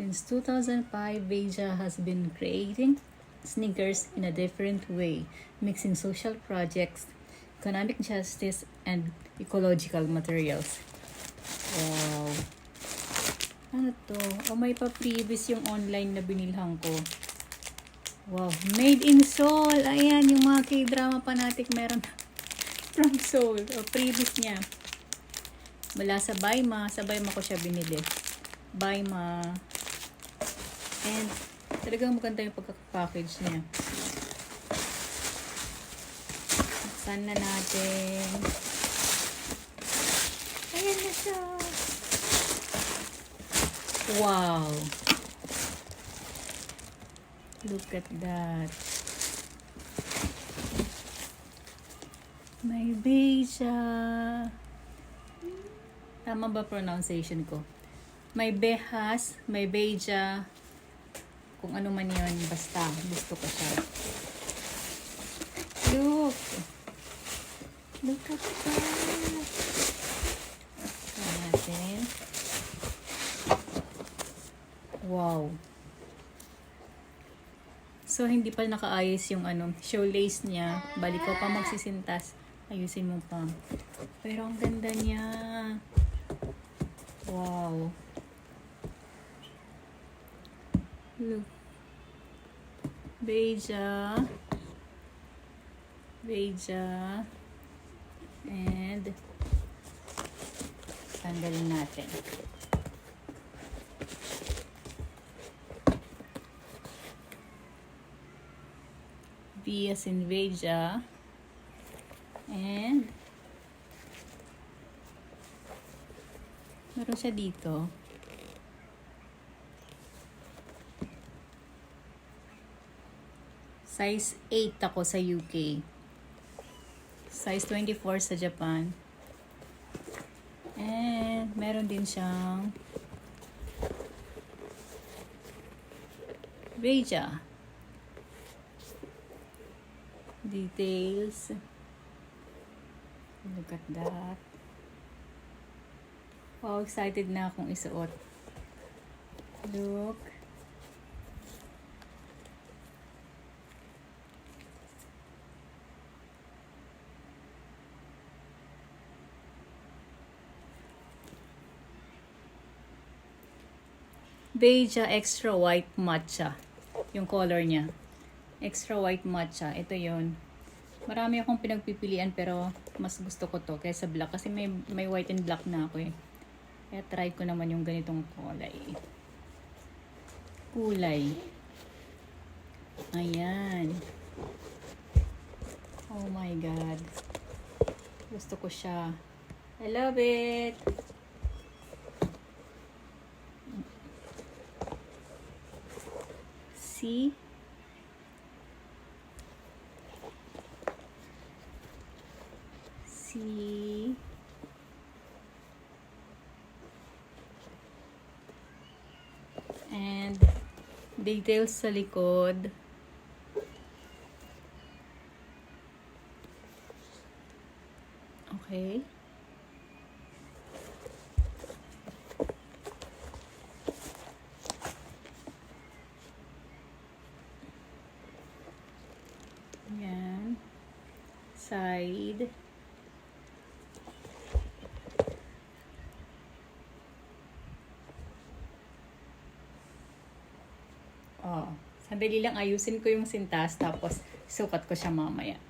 Since 2005, Veja has been creating sneakers in a different way, mixing social projects, economic justice, and ecological materials. Wow! Ano to? Oh, may pa-previous yung online na binilhan ko. Wow! Made in Seoul! Ayan, yung mga K-drama fanatic meron from Seoul. O, previous niya. Mula sa Baima. Sa Baima ko siya binili. Baima. And talagang maganda yung pagkakapackage niya. Buksan na natin. Ayan na siya. Wow! Look at that. May Veja. Tama ba pronunciation ko? May Behas, may Veja. Kung ano man yun, basta gusto ko siya. Look! Look at that! Ito natin. Wow! So, hindi pa nakaayos yung shoelace niya. Balik ko pa magsisintas. Ayusin mo pa. Pero ang ganda niya. Wow. Look. Veja. Veja. And tanggalin natin. V as in Veja. And meron siya dito. Size 8 ako sa UK. Size 24 sa Japan. And meron din siyang Veja. Details. Look at that. Wow, excited na akong isuot. Look. Veja Extra White Matcha. Yung color niya. Extra White Matcha. Ito yun. Marami akong pinagpipilian pero mas gusto ko to kaysa black. Kasi may white and black na ako eh. Kaya try ko naman yung ganitong kulay. Ayan. Oh my God. Gusto ko siya. I love it. See? See? And details sa likod. Okay. Yan. Side. Oh, sandali lang ayusin ko yung sintas tapos sukat ko siya mamaya.